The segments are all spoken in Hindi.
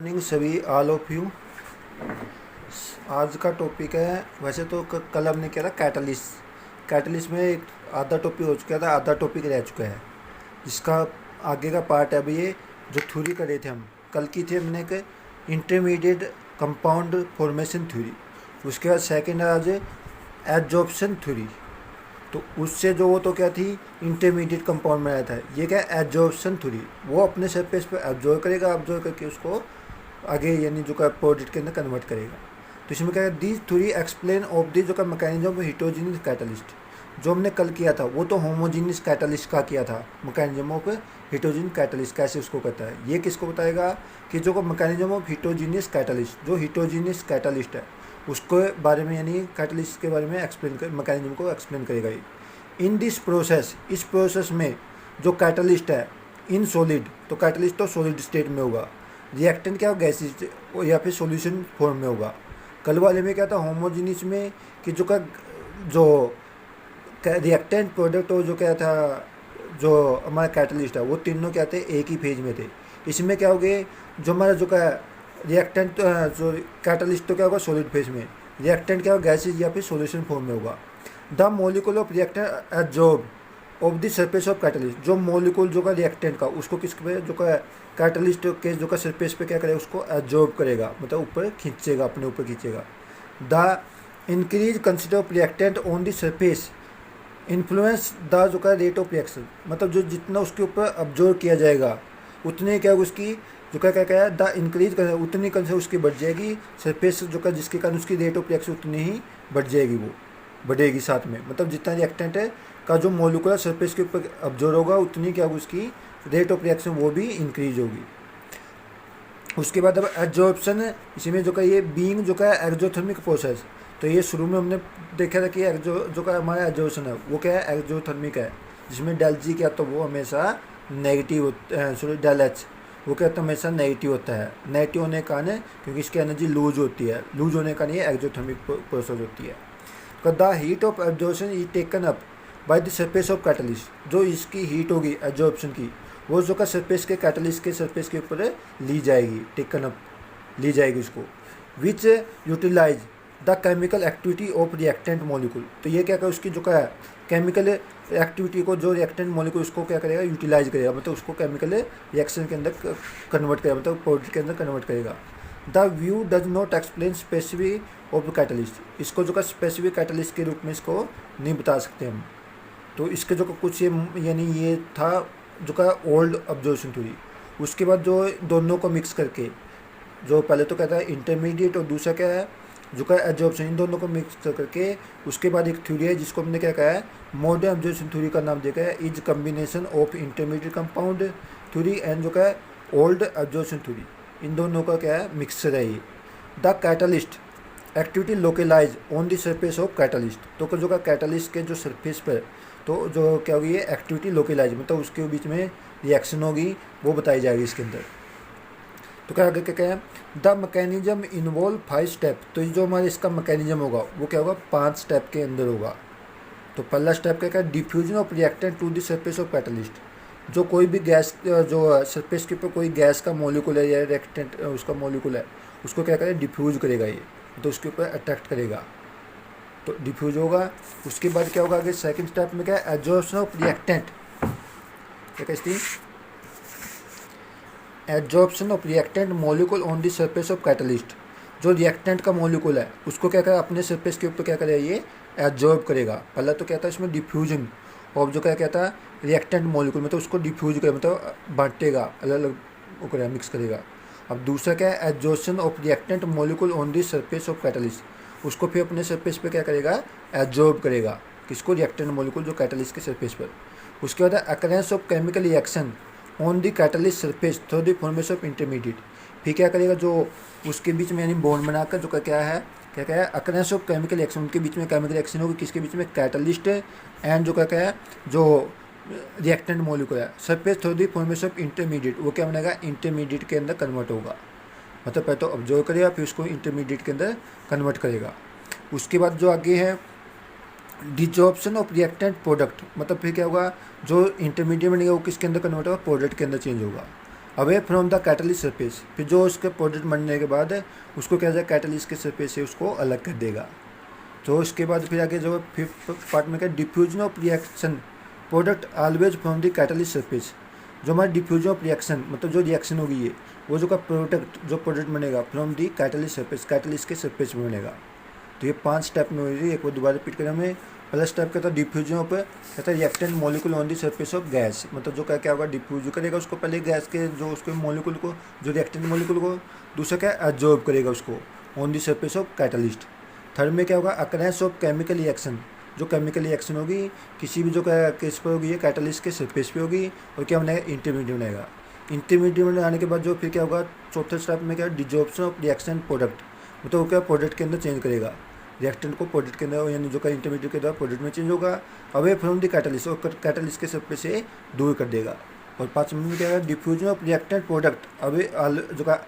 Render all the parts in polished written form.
मॉर्निंग सभी ऑल ऑफ यू। आज का टॉपिक है, वैसे तो कल हमने किया था कैटलिस्ट में एक आधा टॉपिक हो चुका था, आधा टॉपिक रह चुका है। इसका आगे का पार्ट है अभी ये जो थ्योरी करे थे हम कल की थी हमने एक इंटरमीडिएट कंपाउंड फॉर्मेशन थ्योरी। उसके बाद सेकंड है आज एडजॉर्प्शन थ्योरी। तो उससे जो वो तो क्या थी, इंटरमीडिएट कंपाउंड में आया था। ये क्या एडजॉर्प्शन थ्योरी, वो अपने सरफेस पे एब्जॉर्ब करेगा, एब्जॉर्ब करके उसको आगे यानी जो का प्रोडक्ट के अंदर कन्वर्ट करेगा। तो इसमें क्या है, this theory explain of the जो का मैकेनिज्म ऑफ हिटोजीनियस कैटलिस्ट। जो हमने कल किया था वो तो होमोजीनियस कैटलिस्ट का किया था, मैकेनिज्म ऑफ हिटोजीनियस कैटलिस्ट कैसे उसको करता है। ये किसको बताएगा कि जो मैकेनिज्म ऑफ हिटोजीनियस कैटलिस्ट, जो हिटोजीनियस कैटलिस्ट है उसके बारे में, यानी कैटलिस्ट के बारे में एक्सप्लेन कर, मैकेनिज्म को एक्सप्लेन करेगा ये। इन दिस प्रोसेस, इस प्रोसेस में जो कैटलिस्ट है इन सॉलिड, तो कैटलिस्ट तो सॉलिड स्टेट में होगा, रिएक्टेंट क्या होगा गैसेज या फिर सॉल्यूशन फॉर्म में होगा। कल वाले में क्या था, होमोजीनियस में कि जो रिएक्टेंट प्रोडक्ट और जो क्या था जो हमारा कैटलिस्ट है वो तीनों क्या थे, एक ही फेज में थे। इसमें क्या हो गए, जो हमारा जो का रिएक्टेंट जो कैटलिस्ट तो क्या होगा सॉलिड फेज में, रिएक्टेंट क्या होगा गैसेज या फिर सॉल्यूशन फॉर्म में होगा। The molecule of reactant absorb of the surface of catalyst, जो मॉलिक्यूल जो का रिएक्टेंट का उसको किसके पे जो का कैटलिस्ट के जो का सरफेस पे क्या करेगा, उसको एब्जॉर्ब करेगा, मतलब ऊपर खींचेगा, अपने ऊपर खींचेगा। The increase consider of reactant on the surface influence the जो का रेट ऑफ रिएक्शन, मतलब जो जितना उसके ऊपर एब्जॉर्ब किया जाएगा उतने क्या उसकी जो क्या क्या है, द इंक्रीज उतनी कंसिडर उसकी बढ़ जाएगी सरफेस जो का, जिसके कारण उसकी रेट ऑफ रिएक्शन उतनी ही बढ़ जाएगी, वो बढ़ेगी साथ में। मतलब जितना रिएक्टेंट है का जो मॉलिक्यूलर सरफेस के ऊपर अब्जॉर्ब होगा उतनी क्या उसकी रेट ऑफ रिएक्शन वो भी इंक्रीज होगी। उसके बाद अब एब्जॉर्प्शन, इसी में जो का ये बीइंग जो का एक्सोथर्मिक प्रोसेस, तो ये शुरू में हमने देखा था कि जो का हमारा एब्जॉर्प्शन है वो क्या है, एक्सोथर्मिक है, जिसमें डेल जी क्या तो वो हमेशा नेगेटिव, सॉरी डेल एच वो क्या तो हमेशा नेगेटिव होता है। नेगेटिव होने का कारण क्योंकि इसकी एनर्जी लूज होती है, लूज होने का ये एक्सोथर्मिक प्रोसेस होती है। The heat of absorption is taken up by the surface of catalyst, जो इसकी हीट होगी एब्जॉर्प्शन की वो जो का सरफेस के कैटलिस्ट के सरफेस के ऊपर ली जाएगी, टेकन अप ली जाएगी उसको, which utilize the chemical activity of reactant molecule. तो ये क्या कर उसकी जो का केमिकल एक्टिविटी को, जो रिएक्टेंट मॉलिक्यूल उसको क्या करेगा, यूटिलाइज करेगा, मतलब उसको केमिकल रिएक्शन के अंदर कन्वर्ट करेगा, मतलब प्रोडक्ट के अंदर कन्वर्ट करेगा। The view does not explain specific of catalyst, इसको जो का स्पेसिफिक कैटलिस्ट के रूप में इसको नहीं बता सकते हम। तो इसके जो कुछ ये यानी ये था जो का ओल्ड ऑब्जर्वेशन थ्योरी। उसके बाद जो दोनों को मिक्स करके, जो पहले तो कहता है इंटरमीडिएट और दूसरा क्या है जो का एब्जॉर्प्शन, इन दोनों को मिक्स करके उसके बाद एक थ्योरी है जिसको हमने क्या कहा है, मॉडर्न ऑब्जर्वेशन थ्योरी का नाम देखा है, is combination of intermediate compound theory and जो का है ओल्ड ऑब्जर्वेशन थ्योरी। इन दोनों का क्या है, मिक्सर है ये। The catalyst activity localise on the surface of catalyst, तो जो का कैटलिस्ट के जो सरफेस पर तो जो क्या होगी ये एक्टिविटी लोकलाइज, मतलब उसके बीच में रिएक्शन होगी वो बताई जाएगी इसके अंदर। तो क्या आगे क्या है, द मैकेनिज्म इन्वॉल्व 5 स्टेप, तो जो हमारे इसका मैकेनिज्म होगा वो क्या होगा 5 स्टेप के अंदर होगा। तो पहला स्टेप क्या है, diffusion of reactant to the surface of catalyst, जो कोई भी गैस जो सरफेस के ऊपर कोई गैस का मॉलिक्यूल है या रिएक्टेंट उसका मॉलिक्यूल है उसको क्या करेगा, डिफ्यूज करेगा ये, तो उसके ऊपर अट्रैक्ट करेगा, तो डिफ्यूज होगा। उसके बाद क्या होगा आगे सेकंड स्टेप में क्या है, एब्जॉर्प्शन ऑफ रिएक्टेंट, क्या कहती है, absorption of reactant molecule on the surface of catalyst, जो रिएक्टेंट का मॉलिक्यूल है उसको क्या करेगा, अपने सरफेस के ऊपर क्या करेगा ये एब्जॉर्ब करेगा। पहला तो क्या था इसमें डिफ्यूजन और जो क्या कहता है रिएक्टेंट मॉलिक्यूल, मतलब उसको डिफ्यूज करेगा, मतलब बांटेगा, अलग अलग वो करेगा, मिक्स करेगा। अब दूसरा क्या है, absorption of reactant molecule on the surface of catalyst, उसको फिर अपने सरफेस पे क्या करेगा, एब्जॉर्ब करेगा, किसको, रिएक्टेंट मॉलिक्यूल जो कैटलिस्ट के सरफेस पर। उसके बाद occurrence of chemical reaction on the catalyst surface through the formation of intermediate, फिर क्या करेगा जो उसके बीच में यानी बॉन्ड बनाकर जो क्या है, क्या है अकरेंस ऑफ केमिकल रिएक्शन, उनके बीच में केमिकल रिएक्शन होगी, किसके बीच में, कैटलिस्ट एंड जो क्या है जो रिएक्टेंट मॉलिक्यूल है, surface through the formation of intermediate, वो क्या बनेगा, इंटरमीडिएट के अंदर कन्वर्ट होगा, मतलब पहले तो ऑब्जर्व करेगा फिर उसको इंटरमीडिएट के अंदर कन्वर्ट करेगा। उसके बाद जो आगे है डिजॉर्प्शन ऑफ रिएक्टेंट प्रोडक्ट, मतलब फिर क्या होगा, जो इंटरमीडिएट बनेगा वो किसके अंदर कन्वर्ट होगा, प्रोडक्ट के अंदर चेंज होगा। Away from the catalyst surface. फिर जो उसके प्रोडक्ट बनने के बाद उसको क्या जाए कैटलिस्ट के सरफेस से उसको अलग कर देगा। तो उसके बाद फिर आगे जो फिफ्थ पार्ट में क्या diffusion of reaction product always from the catalyst surface. जो हमारा डिफ्यूजन ऑफ रिएक्शन मतलब जो रिएक्शन होगी ये वो जो का प्रोडक्ट बनेगा from the catalyst surface, catalyst के सरफेस में बनेगा। तो ये 5 स्टेप में होगी। एक बार दोबारा रिपीट करें हमें। पहला स्टेप कहता है डिफ्यूजन ऑफ कहता है reactant molecule on the surface of gas. मतलब जो क्या होगा डिफ्यूज करेगा उसको पहले गैस के जो उसके मॉलिक्यूल को जो रिएक्टेंट मॉलिक्यूल को, दूसरा क्या एब्जॉर्ब करेगा उसको on the surface of catalyst. Third में क्या होगा अकरेंस ऑफ केमिकल रिएक्शन। जो केमिकल रिएक्शन होगी किसी भी जो केस पर होगी ये कैटलिस्ट के सरफेस पे होगी और क्या बनेगा इंटरमीडिएट बनेगा। इंटरमीडिएट बनाने के बाद जो फिर क्या होगा चौथे स्टेप में क्या डिजॉर्प्शन ऑफ रिएक्शन प्रोडक्ट। मतलब वो क्या प्रोडक्ट के अंदर चेंज करेगा रिएक्टेंट को प्रोडक्ट के अंदर, यानी जो का इंटरमीडिएट के द्वारा प्रोडक्ट में चेंज होगा अवे फ्रॉम द कैटलिस्ट और कैटलिस्ट के सरफेस से दूर कर देगा। और 5वें में क्या है diffusion of reactant product away जो का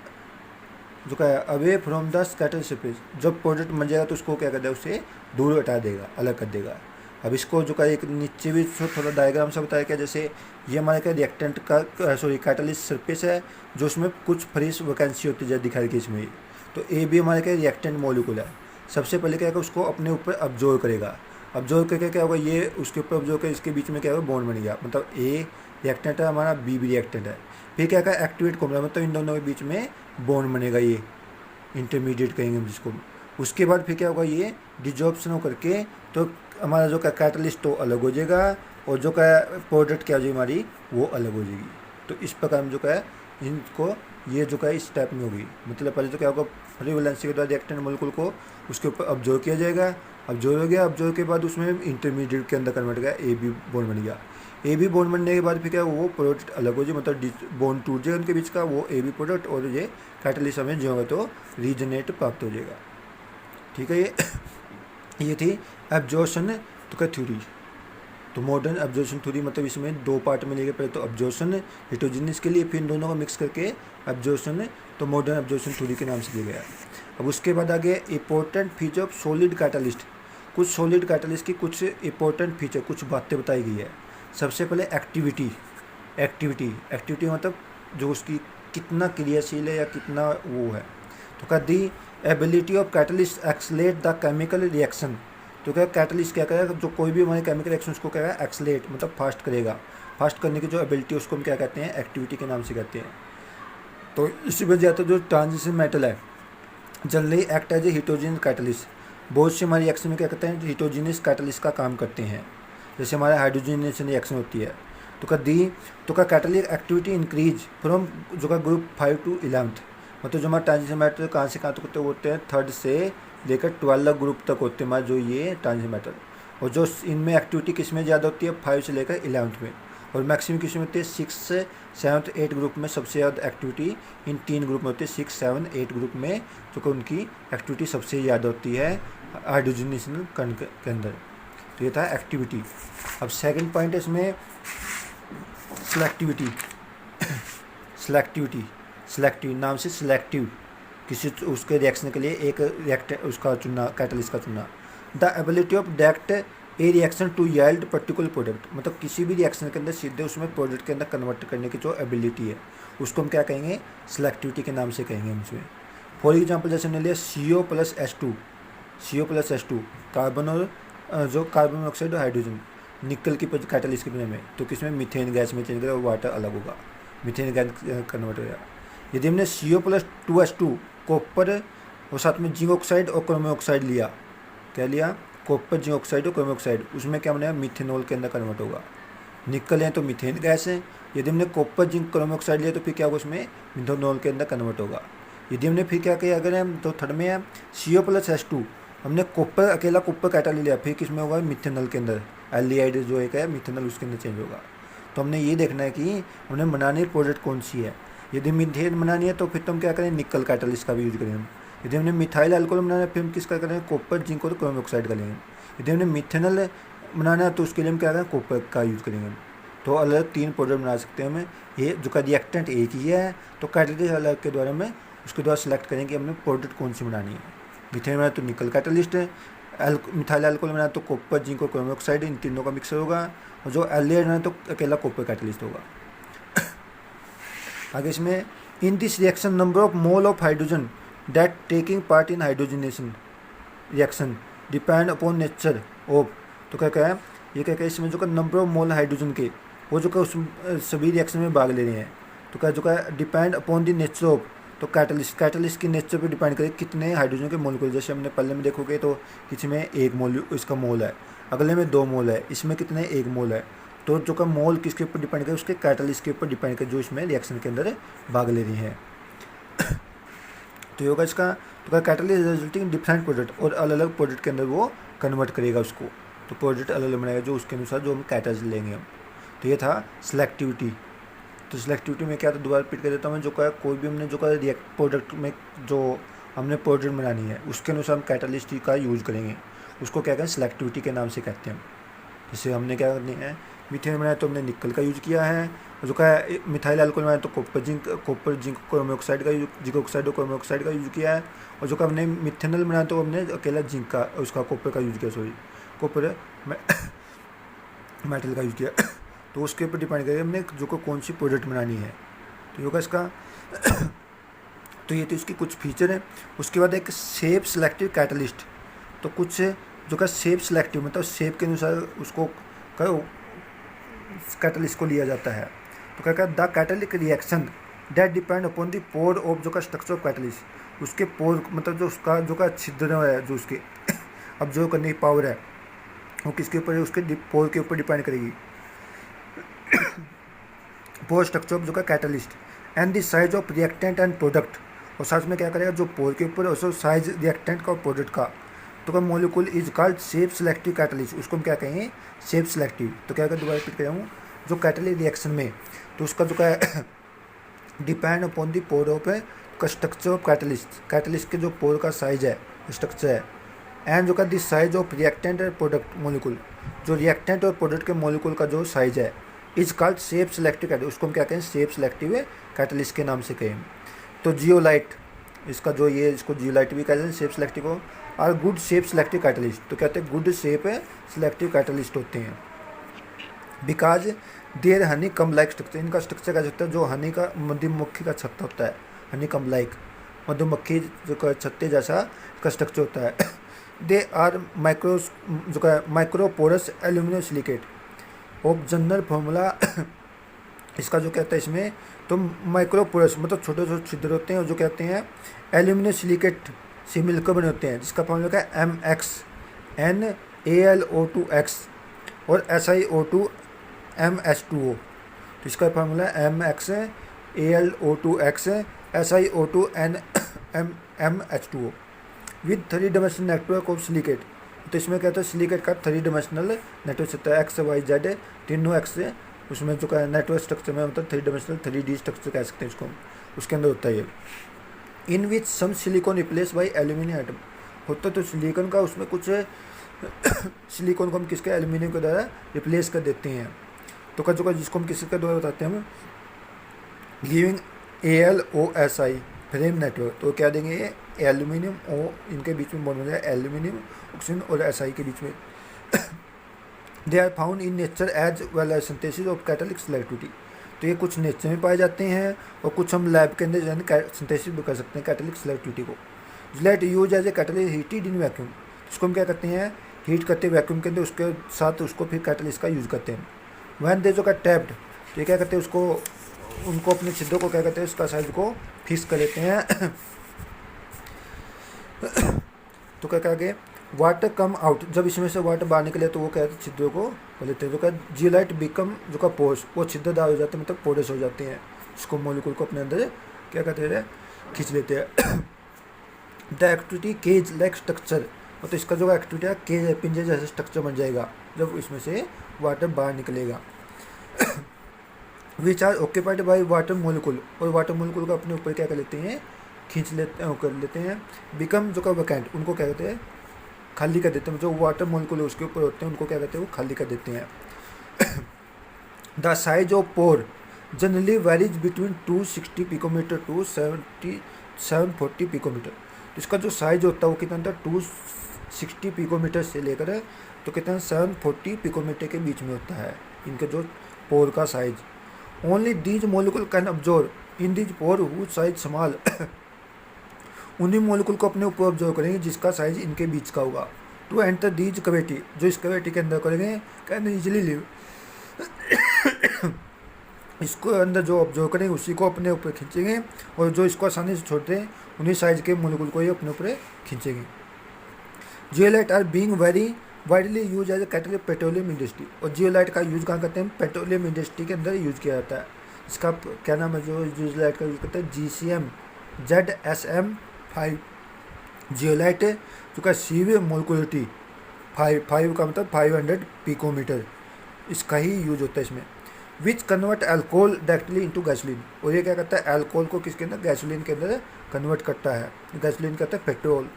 away from the catalyst surface. जब प्रोडक्ट बन जाएगा तो उसको क्या कर देगा उससे दूर हटा देगा, अलग कर देगा। अब इसको जो का एक नीचे भी थोड़ा डायग्राम सा बताया क्या, जैसे ये हमारे क्या रिएक्टेंट का कैटलिस्ट सरफेस है जो उसमें कुछ फ्रेश वैकेंसी होती है दिखाई गई इसमें। तो ए भी हमारे क्या रिएक्टेंट मॉलिक्यूल है। सबसे पहले क्या होगा उसको अपने ऊपर अब्जॉर्व करेगा। अब्जॉर्व करके क्या होगा ये उसके ऊपर अब्जॉर्व कर इसके बीच में क्या होगा बॉन्ड बन गया। मतलब ए रिएक्टेंट है हमारा, बी भी रिएक्टेंट है। फिर क्या होगा एक्टिवेट कॉम्प्लेक्स मतलब इन दोनों के बीच में बॉन्ड बनेगा, ये इंटरमीडिएट कहेंगे हम जिसको। उसके बाद फिर क्या होगा ये डिजॉर्प्शन करके तो हमारा जो का कैटलिस्ट तो अलग हो जाएगा और जो का प्रोडक्ट क्या हो जाएगी हमारी वो अलग हो जाएगी। तो इस प्रकार में जो का इनको ये जो का इस टाइप में होगी। मतलब पहले तो क्या होगा फ्री वैलेंसी के द्वारा रिएक्टेंट मॉलिक्यूल को उसके ऊपर ऑब्जर्व किया जाएगा। ऑब्जर्व हो गया, ऑब्जर्व के बाद उसमें इंटरमीडिएट के अंदर कन्वर्ट गया, ए बी बॉन्ड बन गया। ए बी बॉन्ड बनने के बाद फिर क्या वो प्रोडक्ट अलग हो जाए, मतलब बॉन्ड टूट जाएगा उनके बीच का, वो ए बी प्रोडक्ट और ये कैटलिस्ट हमें जो होगा तो रीजनेट प्राप्त हो जाएगा। ठीक है, ये थी एब्जॉर्प्शन तो क्या थ्योरी। तो मॉडर्न एब्जॉर्प्शन थ्योरी मतलब इसमें 2 पार्ट में लेके पहले तो एब्जॉर्प्शन हेटेरोजेनियस के लिए, फिर इन दोनों को मिक्स करके एब्जॉर्प्शन तो मॉडर्न एब्जॉर्प्शन थ्योरी के नाम से दिया गया। अब उसके बाद आगे important feature of solid catalyst. कुछ सॉलिड कैटलिस्ट की कुछ इंपॉर्टेंट फीचर, कुछ बातें बताई गई है। सबसे पहले एक्टिविटी मतलब जो उसकी कितना क्रियाशील है या कितना वो है। तो क्या the ability of catalyst accelerate the chemical reaction. तो क्या कैटलिस्ट क्या करेगा जो कोई भी हमारे केमिकल रिएक्शन उसको क्या है एक्सलेट मतलब फास्ट करेगा। फास्ट करने की जो एबिलिटी उसको हम क्या कहते हैं एक्टिविटी के नाम से कहते हैं। तो इसी वजह जाता जो ट्रांजिशन मेटल है generally act as a heterogeneous catalyst. बहुत से हमारे रिएक्शन में क्या कहते हैं हिटोजिनस कैटलिस्ट का काम करते हैं। जैसे हमारे हाइड्रोजनेशन रिएक्शन होती है तो क्या दी तो क्या कैटलिक एक्टिविटी इंक्रीज फ्रॉम जो का ग्रुप 5 to 11। मतलब जो हमारे ट्रांजिशन मेटल कहाँ से कहाँ तक होते हैं 3rd से लेकर 12 ग्रुप तक होते हैं हमारे जो ये ट्रांजिशन मेटल। और जो इनमें एक्टिविटी किस में ज़्यादा होती है 5 से लेकर 11th में। और मैक्सिमम किस में होती है 6 से 7th 8 ग्रुप में सबसे ज़्यादा एक्टिविटी इन 3 ग्रुप में होती है 6 7 8 ग्रुप में जो कि उनकी एक्टिविटी सबसे ज़्यादा होती है हाइड्रोजनेशन कण के अंदर। तो ये था एक्टिविटी। अब सेकंड पॉइंट है इसमें सिलेक्टिव नाम से सिलेक्टिव किसी उसके रिएक्शन के लिए एक उसका चुनना कैटलिस्ट का चुनना। The ability of direct a reaction to yield particular product. मतलब किसी भी रिएक्शन के अंदर सीधे उसमें प्रोडक्ट के अंदर कन्वर्ट करने की जो एबिलिटी है उसको हम क्या कहेंगे सिलेक्टिविटी के नाम से कहेंगे हम इसमें। फॉर एग्जाम्पल जैसे हमने लिया CO+H2 कार्बन और जो कार्बन मोनोऑक्साइड और हाइड्रोजन निकल की कैटलिस्ट के में तो किसमें मीथेन गैस में चेंज करेगा और वाटर अलग होगा, मीथेन गैस कन्वर्ट हो जाएगा। यदि हमने CO+2H2 कॉपर और साथ में जिंक ऑक्साइड और क्रोमियम ऑक्साइड लिया, क्या लिया कॉपर जिंक ऑक्साइड और क्रोमियम ऑक्साइड, उसमें क्या बनेगा मिथेनॉल के अंदर कन्वर्ट होगा। निकल है तो मीथेन गैस है। यदि हमने कॉपर जिंक क्रोमियम ऑक्साइड लिया तो फिर क्या होगा उसमें मिथेनॉल के अंदर कन्वर्ट होगा। यदि हमने फिर क्या किया अगर हम तो थर्ड में है CO+H2 हमने कॉपर अकेला कॉपर कैटालिस्ट लिया फिर किसमें होगा मिथेनॉल के अंदर एल्डिहाइड जो एक है मिथेनॉल उसके अंदर चेंज होगा। तो हमने ये देखना है कि हमने बनानी प्रोडक्ट कौन सी है। यदि मीथेन बनानी है तो फिर तो हम क्या करें निकल कैटालिस्ट का भी यूज करें। यदि हमने मिथाइल अल्कोहल बनाना है फिर हम किसका करें कॉपर जिंक और क्रोमियम ऑक्साइड का लेंगे। यदि हमने मिथेनॉल बनाना है तो उसके लिए हम क्या करें कॉपर का यूज़ करेंगे। तो अलग 3 प्रोडक्ट बना सकते हैं हमें। ये जो का रिएक्टेंट एक ही है तो कैटलिस्ट अलग के द्वारा हमें उसके द्वारा सेलेक्ट करें कि हमने प्रोडक्ट कौन सी बनानी है। मिथेन बनाना तो निकल कैटलिस्ट है, मिथाइल अल्कोहल बनाना तो कॉपर जिंक और क्रोमियम ऑक्साइड इन तीनों का मिक्सर होगा। और जो एल्डिहाइड बनाना तो अकेला कॉपर कैटलिस्ट होगा। आगे इसमें in this reaction number of mole of hydrogen that taking part in hydrogenation reaction depend upon nature of. तो क्या क्या है ये, क्या क्या इसमें जो का नंबर ऑफ मोल हाइड्रोजन के वो जो का उस सभी रिएक्शन में भाग ले रहे हैं। तो क्या जो का depend upon the nature of, तो कैटलिस्ट की नेचर पे डिपेंड करे कितने हाइड्रोजन के मोलिक्यूल। जैसे हमने पहले में देखोगे तो इसमें 1 मोल इसका मोल है, अगले में 2 मोल है, इसमें कितने 1 मोल है। तो जो का मोल किसके ऊपर डिपेंड करे, उसके कैटलिस्ट के ऊपर डिपेंड करे जो इसमें रिएक्शन के अंदर भाग ले रही हैं। तो होगा इसका, तो क्या कैटलिस्ट रिजल्टिंग डिफरेंट प्रोडक्ट, और अलग अलग प्रोडक्ट के अंदर वो कन्वर्ट करेगा उसको। तो प्रोडक्ट अलग अलग बनाएगा जो उसके अनुसार जो हम कैटलिस्ट लेंगे हम। तो ये था सिलेक्टिविटी। तो सिलेक्टिविटी में क्या, तो दोबारा रिपीट कर देता हूँ मैं, जो का कोई भी हमने जो का रिएक्ट प्रोडक्ट में जो हमने प्रोडक्ट बनानी है उसके अनुसार हम कैटलिस्ट का यूज़ करेंगे, उसको क्या कहें सिलेक्टिविटी के नाम से कहते हैं। जैसे हमने क्या करनी है, मीथेन बनाया तो हमने निकल का यूज़ किया है, और जो का मिथाइल अल्कोहल बनाया तो कॉपर जिंक क्रोम ऑक्साइड का जिंक ऑक्साइड और क्रोम ऑक्साइड का यूज़ किया है। और जो का हमने मिथेनॉल बनाया तो हमने अकेला जिंक का उसका कॉपर का यूज़ किया, सॉरी कॉपर मेटल का यूज़ किया। तो उसके ऊपर डिपेंड करेगा हमने जो को कौन सी प्रोडक्ट बनानी है। तो होगा इसका तो ये तो इसकी कुछ फीचर है। उसके बाद एक शेप सिलेक्टिव कैटलिस्ट। तो कुछ जो का शेप सिलेक्टिव मतलब शेप के अनुसार उसको कैटलिस्ट को लिया जाता है। तो क्या कहता है the catalytic reaction that depend upon the pore of जो का स्ट्रक्चर ऑफ कैटलिस्ट, उसके पोर मतलब जो उसका जो का छिद्र है जो उसके ऑब्जर्व करने की पावर है वो किसके ऊपर है, उसके पोर के ऊपर डिपेंड करेगी। पोर स्ट्रक्चर ऑफ जो का catalyst and the size of reactant and product, और साथ में क्या करेगा जो पोर के ऊपर है साइज रिएक्टेंट का और प्रोडक्ट का। तो का molecule is called shape selective catalyst, उसको हम क्या कहेंगे शेप सिलेक्टिव। तो क्या दोबारा रिपीट कर रहा हूँ, जो कैटलिक रिएक्शन में तो उसका जो का depend upon the pore of का स्ट्रक्चर ऑफ कैटलिस्ट के जो पोर का साइज है स्ट्रक्चर है, एंड जो का दिस साइज ऑफ रिएक्टेंट और प्रोडक्ट मॉलिक्यूल, जो रिएक्टेंट और प्रोडक्ट के मॉलिक्यूल का जो साइज है is called shape selective catalyst, उसको हम क्या कहें शेप सिलेक्टिव कैटलिस्ट के नाम से कहें। तो जियोलाइट इसका जो ये इसको जियोलाइट भी कहते हैं शेप सिलेक्टिव को, और गुड शेप सिलेक्टिव कैटलिस्ट तो कहते हैं गुड शेप सिलेक्टिव कैटलिस्ट होते हैं। Because their honeycomb like structure, इनका स्ट्रक्चर क्या होता है जो हनी का मधुमक्खी का छत्ता होता है, हनी कम लाइक मधुमक्खी जो छत्ते जैसा का स्ट्रक्चर होता है। They are microporous aluminium silicate of general formula. इसका जो कहता है इसमें तो माइक्रोपोरस मतलब छोटे छोटे छिद्र होते हैं और जो कहते हैं एल्यूमिनियम सिलिकेट से मिलकर बने होते हैं, जिसका फॉर्मूला क्या है MxNaLO2x और SiO2MH2O। तो इसका फॉर्मूला है MxAlO2x SiO2NMH2O with 3 dimensional network of silicate. तो इसमें कहते हैं सिलिकेट का 3 डायमेंशनल नेटवर्क होता है, एक्स वाई जेड तीनों एक्स से उसमें जो का नेटवर्क स्ट्रक्चर में मतलब 3 डायमेंशनल 3D स्ट्रक्चर कह सकते हैं इसको, उसके अंदर होता है ये। In which some silicon replace by aluminium atom होता है, तो सिलिकॉन का उसमें कुछ सिलिकॉन को हम किसके एल्यूमिनियम के द्वारा रिप्लेस कर देते हैं। तो का जो का जिसको हम किसके द्वारा बताते हैं हम गिविंग AlOSi फ्रेम नेटवर्क। तो क्या देंगे ये एल्यूमिनियम ओ इनके बीच में बॉन्ड बन जाएगा एल्यूमिनियम ऑक्सीजन और SI के बीच में। They are found in nature as well as synthesis of catalytic selectivity. तो ये कुछ नेचर में पाए जाते हैं और कुछ हम लैब के अंदर जाने सिंथेसिस भी कर सकते हैं कैटलिक सिलेक्टिविटी को। Let use as a catalytic heated in vacuum, इसको हम क्या करते हैं हीट करते हैं वैक्यूम के अंदर, उसके साथ उसको फिर कैटलिस्ट का यूज़ करते हैं। वैन दे जो का टैप्ड तो ये क्या करते हैं उसको उनको अपने छिद्रों को क्या करते हैं उसका साइज को फिक्स कर लेते हैं। तो क्या कहेंगे वाटर कम आउट, जब इसमें से वाटर बाहर निकले तो वो कहते हैं छिद्रों को कर लेते हैं। जो क्या जियोलाइट बिकम जो का पोर्स वो छिद्रदार हो जाते हैं मतलब पोरस हो जाते हैं, इसको मॉलिक्यूल को अपने अंदर क्या कहते हैं खींच लेते हैं। The activity cage like structure, तो इसका जो एक्टिविटी है केज पिंजरे जैसा स्ट्रक्चर बन जाएगा जब इसमें से वाटर बाहर निकलेगा। Which are occupied by water molecule, और वाटर मोलिकुल को अपने ऊपर क्या कर लेते हैं खींच लेते हैं कर लेते हैं। बिकम जो का वैकेंट उनको क्या कहते हैं खाली कर देते हैं, जो वाटर मोलिकुल उसके ऊपर होते हैं उनको क्या कहते हैं वो खाली कर देते हैं। The size of pore generally varies between 260 picometer to 740 picometer. इसका जो साइज होता है वो कितना होता है 260 पिकोमीटर से लेकर तो कितना 740 पिकोमीटर के बीच में होता है इनके जो पोर का size. Only these molecule can observe in these pore whose size small उन्हीं मोलिकुल को अपने ऊपर ऑब्जर्व करेंगे जिसका साइज इनके बीच का होगा। टू एंटर दीज कैविटी, जो इस कैविटी के अंदर करेंगे कैन इजीली लिव इसको अंदर जो ऑब्जर्व करेंगे उसी को अपने ऊपर खींचेंगे, और जो इसको आसानी से छोड़ते हैं उन्हीं साइज के मोलिकुल को ही अपने ऊपर खींचेंगे। Zeolite are being very widely use as a catalyst petroleum industry, और जियोलाइट का यूज कहाँ करते हैं? पेट्रोलियम इंडस्ट्री के अंदर यूज किया जाता है। इसका क्या नाम है जो जियोलाइट का यूज करते हैं? GCM ZSM5 जियोलाइट है, जो का सीव मोलिकुलरिटी 5 का मतलब 500 पिकोमीटर, इसका ही यूज होता है इसमें। Which convert alcohol directly into gasoline, और ये क्या करता है? एल्कोहल को किसके अंदर? गैसोलीन के अंदर कन्वर्ट करता है। गैसोलीन कहता है पेट्रोल,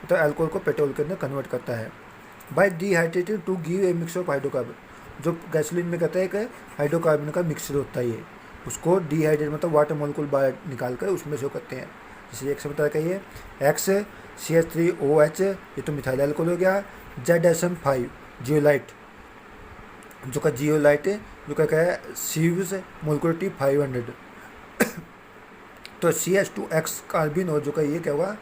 तो एल्कोहल को पेट्रोल के अंदर कन्वर्ट करता है। By dehydrated to give a mixture of hydrocarbon, जो गैसोलीन में कहता है कि हाइड्रोकार्बन का मिक्सर होता है ये, उसको डिहाइड्रेट मतलब वाटर मोलिकुल बाहर निकाल कर उसमें से करते हैं। जैसे एक समझता कहिए X CH3OH, ये तो मिथाइल एल्कोहल हो गया। ZSM5 जियोलाइट, जो का जियोलाइट है, जो का क्या है? सीव्स मोलिकुलरिटी 500 तो CH2X कार्बिन, और जो का ये क्या हुआ?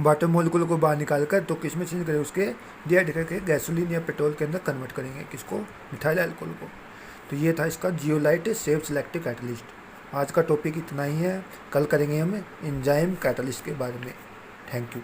वाटर मोलिकुल को बाहर निकाल कर तो किस में चेंज करें? उसके डिहाइड्रेट करके गैसोलीन या पेट्रोल के अंदर कन्वर्ट करेंगे। किसको? मिथाइल अल्कोहल को। तो ये था इसका जियोलाइट सेफ सिलेक्टिव कैटलिस्ट। आज का टॉपिक इतना ही है, कल करेंगे हम एंजाइम कैटलिस्ट के बारे में। Thank you.